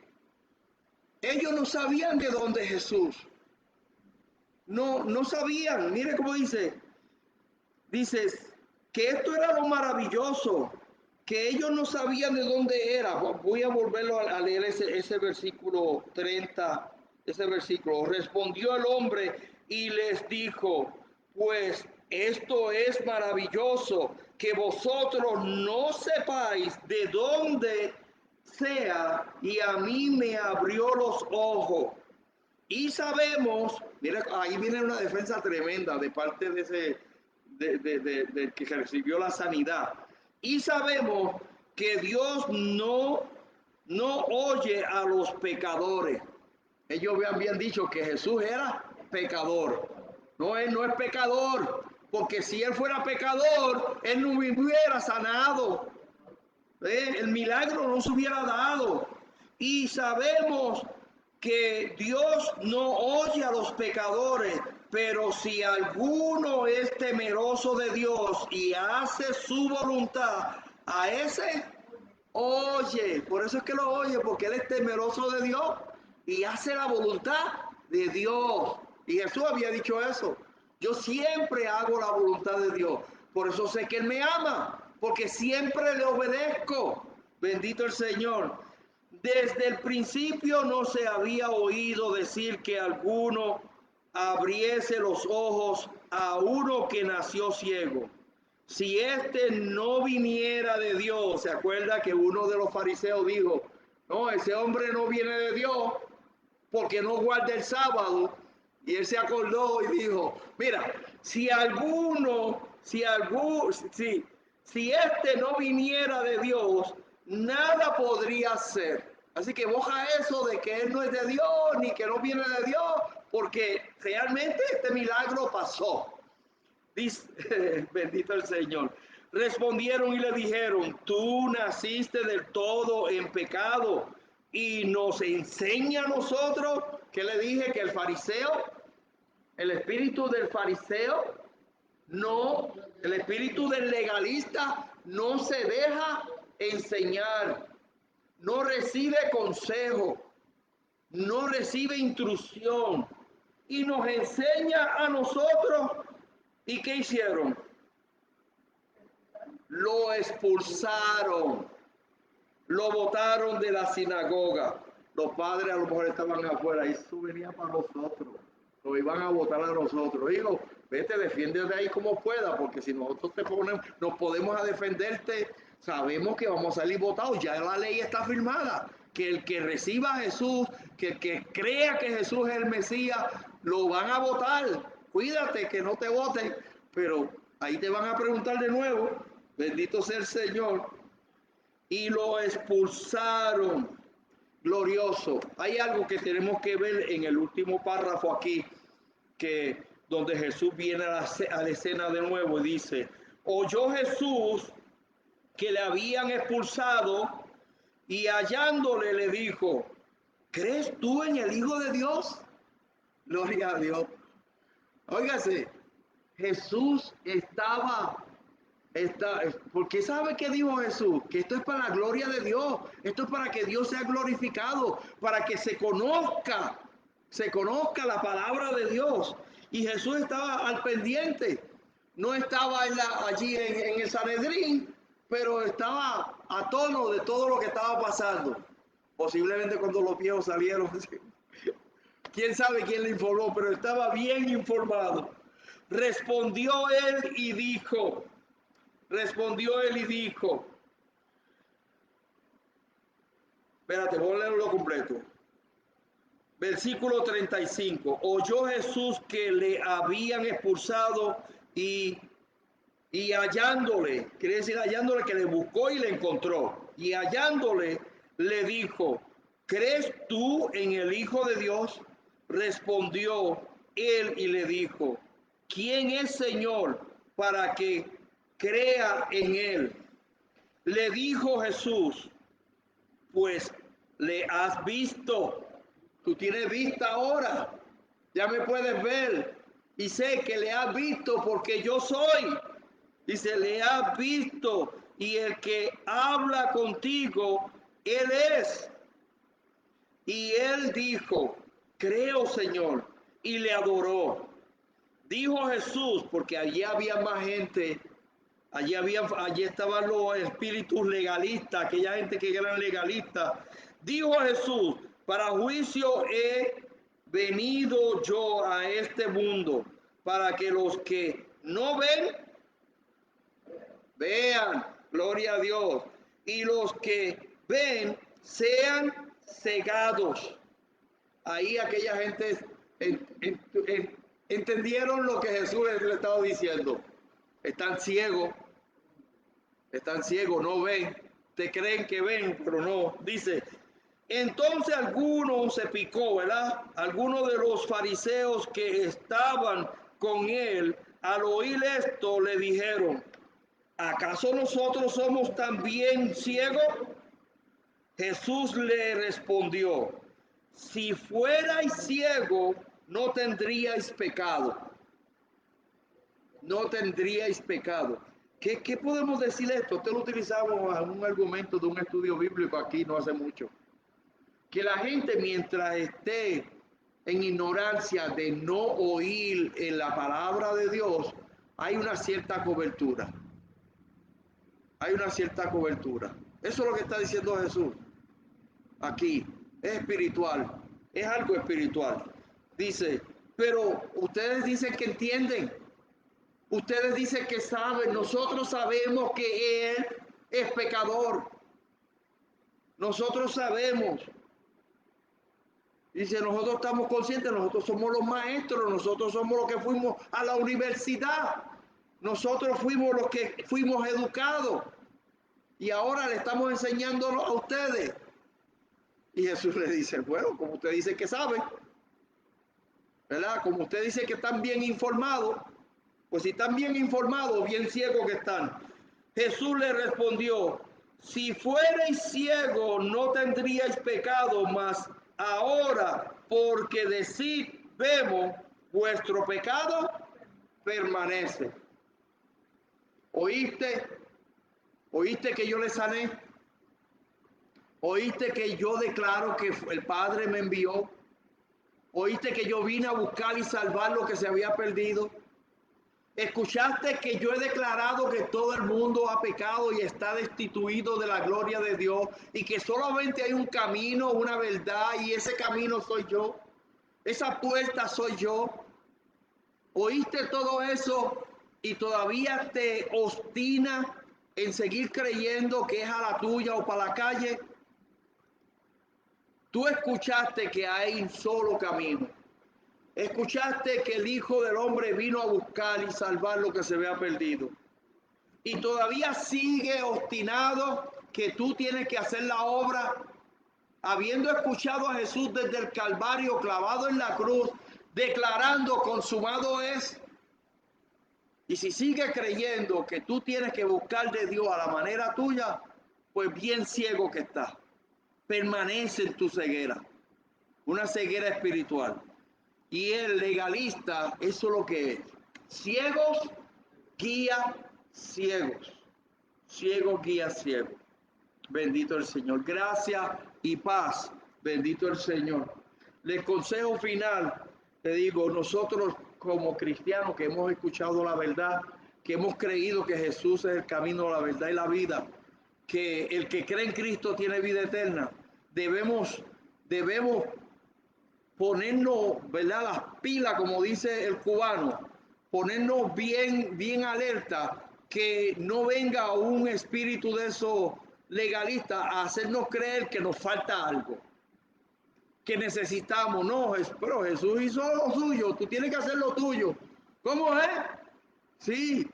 ellos no sabían de dónde Jesús. No sabían. Mire cómo dices que esto era lo maravilloso, que ellos no sabían de dónde era. Voy a volverlo a leer ese versículo 30, ese versículo. Respondió el hombre y les dijo, pues esto es maravilloso, que vosotros no sepáis de dónde sea, y a mí me abrió los ojos. Y sabemos, mira, ahí viene una defensa tremenda de parte de ese, del que recibió la sanidad. Y sabemos que Dios no oye a los pecadores. Ellos habían dicho que Jesús era pecador. No, él no es pecador, porque si él fuera pecador, él no me hubiera sanado. El milagro no se hubiera dado. Y sabemos que Dios no oye a los pecadores, pero si alguno es temeroso de Dios y hace su voluntad, a ese oye. Por eso es que lo oye, porque él es temeroso de Dios y hace la voluntad de Dios. Y Jesús había dicho eso. Yo siempre hago la voluntad de Dios. Por eso sé que Él me ama, porque siempre le obedezco. Bendito el Señor. Desde el principio no se había oído decir que alguno abriese los ojos a uno que nació ciego. Si este no viniera de Dios, ¿se acuerda que uno de los fariseos dijo, no, ese hombre no viene de Dios porque no guarda el sábado? Y él se acordó y dijo, mira, si este no viniera de Dios, nada podría ser. Así que boja eso de que él no es de Dios, ni que no viene de Dios, porque realmente este milagro pasó. Dice, bendito el Señor. Respondieron y le dijeron, tú naciste del todo en pecado y nos enseña a nosotros. ¿Qué le dije? Que el fariseo, el espíritu del fariseo, no, el espíritu del legalista no se deja enseñar, no recibe consejo, no recibe instrucción y nos enseña a nosotros. ¿Y qué hicieron? Lo expulsaron, lo botaron de la sinagoga. Los padres a lo mejor estaban afuera, y eso venía para nosotros, lo iban a votar a nosotros. Hijo, vete, defiende de ahí como pueda, porque si nosotros nos podemos a defenderte, sabemos que vamos a salir votados. Ya la ley está firmada, que el que reciba a Jesús, que el que crea que Jesús es el Mesías, lo van a votar. Cuídate que no te voten, pero ahí te van a preguntar de nuevo. Bendito sea el Señor. Y lo expulsaron. Glorioso. Hay algo que tenemos que ver en el último párrafo aquí, que donde Jesús viene a la escena de nuevo y dice, oyó Jesús que le habían expulsado y hallándole le dijo, ¿crees tú en el Hijo de Dios? Gloria a Dios. Óigase, Jesús porque ¿sabe qué dijo Jesús? Que esto es para la gloria de Dios, esto es para que Dios sea glorificado, para que se conozca la palabra de Dios. Y Jesús estaba al pendiente, no estaba allí en el Sanedrín, pero estaba a tono de todo lo que estaba pasando. Posiblemente cuando los viejos salieron, quién sabe quién le informó, pero estaba bien informado. Respondió él y dijo, espérate, voy a leerlo completo. Versículo 35. Oyó Jesús que le habían expulsado y hallándole, quiere decir hallándole que le buscó y le encontró. Y hallándole le dijo, ¿crees tú en el Hijo de Dios? Respondió él y le dijo, ¿quién es Señor para que crea en él? Le dijo Jesús, pues le has visto, tú tienes vista ahora, ya me puedes ver y sé que le has visto porque yo soy. Dice, le has visto y el que habla contigo, él es. Y él dijo, creo Señor, y le adoró. Dijo Jesús, porque allí había más gente, allí estaban los espíritus legalistas, aquella gente que eran legalistas. Dijo Jesús, para juicio he venido yo a este mundo, para que los que no ven, vean, gloria a Dios, y los que ven sean cegados. Ahí aquella gente entendieron lo que Jesús le estaba diciendo. Están ciegos, no ven, te creen que ven, pero no. Dice, entonces alguno se picó, ¿verdad? Algunos de los fariseos que estaban con él, al oír esto, le dijeron, ¿acaso nosotros somos también ciegos? Jesús le respondió, si fuerais ciego, no tendríais pecado. No tendríais pecado. ¿Qué podemos decir esto? Esto lo utilizamos en un argumento de un estudio bíblico aquí no hace mucho. Que la gente mientras esté en ignorancia de no oír en la palabra de Dios, hay una cierta cobertura. Hay una cierta cobertura. Eso es lo que está diciendo Jesús. Aquí es espiritual, es algo espiritual. Dice, pero ustedes dicen que entienden, ustedes dicen que saben, nosotros sabemos que él es pecador, nosotros sabemos. Dice, nosotros estamos conscientes, nosotros somos los maestros, nosotros somos los que fuimos a la universidad, nosotros fuimos los que fuimos educados y ahora le estamos enseñándolo a ustedes. Y Jesús le dice, bueno, como usted dice que sabe, ¿verdad? Como usted dice que están bien informados, pues si están bien informados, bien ciegos que están. Jesús le respondió, si fuerais ciegos no tendríais pecado, mas ahora porque decid vemos, vuestro pecado permanece. ¿Oíste? ¿Oíste que yo le sané? ¿Oíste que yo declaro que el Padre me envió? ¿Oíste que yo vine a buscar y salvar lo que se había perdido? ¿Escuchaste que yo he declarado que todo el mundo ha pecado y está destituido de la gloria de Dios y que solamente hay un camino, una verdad y ese camino soy yo? Esa puerta soy yo. ¿Oíste todo eso y todavía te obstinas en seguir creyendo que es a la tuya o para la calle? Tú escuchaste que hay un solo camino. Escuchaste que el Hijo del Hombre vino a buscar y salvar lo que se había perdido. Y todavía sigue obstinado que tú tienes que hacer la obra. Habiendo escuchado a Jesús desde el Calvario clavado en la cruz, declarando consumado es. Y si sigues creyendo que tú tienes que buscar de Dios a la manera tuya, pues bien ciego que estás. Permanece en tu ceguera, una ceguera espiritual. Y el legalista, eso es lo que es. Ciegos guía ciegos. Ciegos guía ciegos. Bendito el Señor. Gracia y paz. Bendito el Señor. El consejo final, te digo, nosotros como cristianos que hemos escuchado la verdad, que hemos creído que Jesús es el camino, la verdad y la vida, que el que cree en Cristo tiene vida eterna, debemos ponernos, ¿verdad?, las pilas, como dice el cubano, ponernos bien alerta, que no venga un espíritu de esos legalistas a hacernos creer que nos falta algo, que necesitamos. No, pero Jesús hizo lo suyo, tú tienes que hacer lo tuyo. ¿Cómo es? Sí,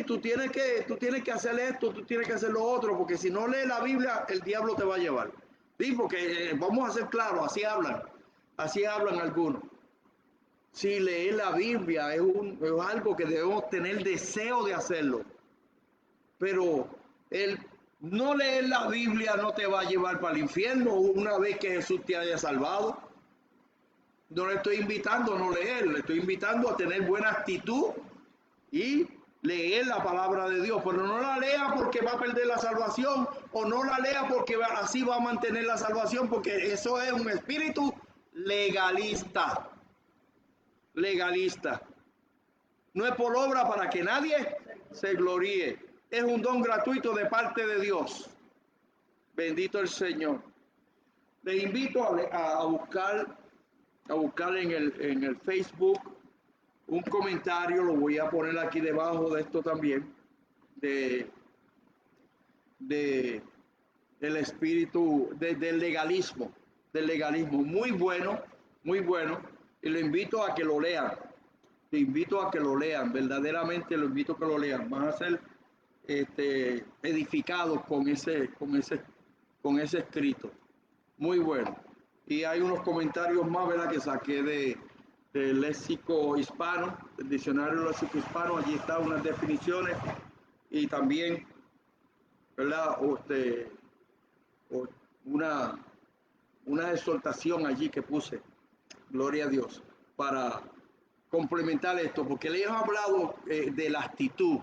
tú tienes que hacer esto, tú tienes que hacer lo otro, porque si no lees la Biblia, el diablo te va a llevar. Sí, porque vamos a ser claros, así hablan algunos. Sí, leer la Biblia es algo que debemos tener deseo de hacerlo, pero el no leer la Biblia no te va a llevar para el infierno una vez que Jesús te haya salvado. No le estoy invitando a no leer, le estoy invitando a tener buena actitud y leer la palabra de Dios, pero no la lea porque va a perder la salvación, o no la lea porque así va a mantener la salvación, porque eso es un espíritu legalista. Legalista. No es por obra para que nadie se gloríe. Es un don gratuito de parte de Dios. Bendito el Señor. Les invito a buscar en el Facebook un comentario, lo voy a poner aquí debajo de esto también, de del espíritu, del legalismo, muy bueno, y lo invito a que lo lean, te invito a que lo lean, verdaderamente lo invito a que lo lean, van a ser edificados con ese escrito, muy bueno. Y hay unos comentarios más, ¿verdad?, que saqué del léxico hispano, el diccionario léxico hispano, allí están unas definiciones y también, ¿verdad?, una, una exhortación allí que puse, gloria a Dios, para complementar esto, porque le hemos hablado de la actitud,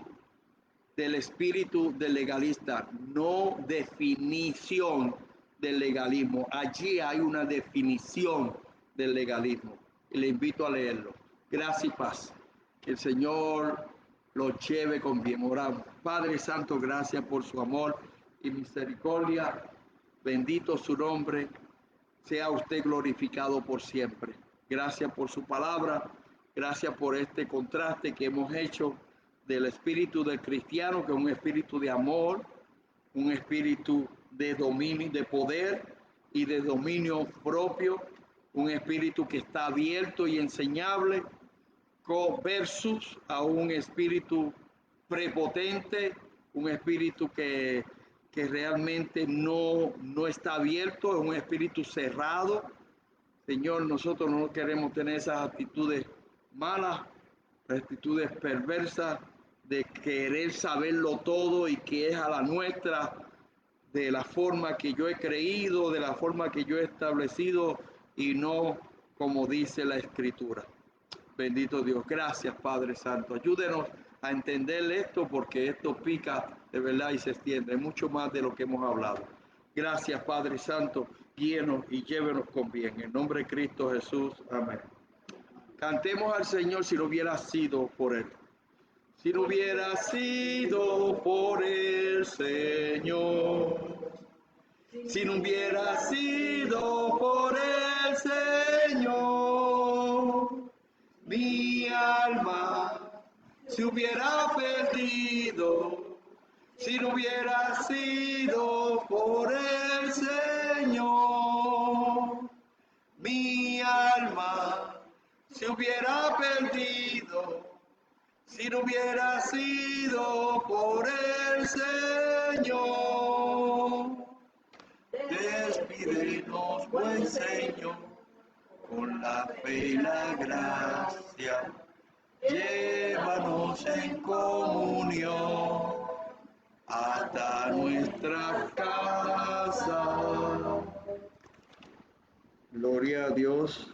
del espíritu del legalista, no definición del legalismo. Allí hay una definición del legalismo y le invito a leerlo. Gracias y paz. Que el Señor lo lleve con bien. Oramos. Padre Santo, gracias por su amor y misericordia. Bendito su nombre. Sea usted glorificado por siempre. Gracias por su palabra. Gracias por este contraste que hemos hecho del espíritu del cristiano, que es un espíritu de amor, un espíritu de dominio, de poder y de dominio propio, un espíritu que está abierto y enseñable, versus a un espíritu prepotente, un espíritu que realmente no está abierto, es un espíritu cerrado. Señor, nosotros no queremos tener esas actitudes malas, actitudes perversas de querer saberlo todo y que es a la nuestra, de la forma que yo he creído, de la forma que yo he establecido y no como dice la Escritura. Bendito Dios. Gracias, Padre Santo. Ayúdenos a entender esto, porque esto pica de verdad y se extiende mucho más de lo que hemos hablado. Gracias, Padre Santo. Guíenos y llévenos con bien. En nombre de Cristo Jesús. Amén. Cantemos al Señor si no hubiera sido por Él. Si no hubiera sido por el Señor. Si no hubiera sido por el Señor, mi alma se hubiera perdido. Si no hubiera sido por el Señor, mi alma se hubiera perdido. Si no hubiera sido por el Señor. Despídenos, buen Señor, con la fe y la gracia, llévanos en comunión hasta nuestra casa. Gloria a Dios.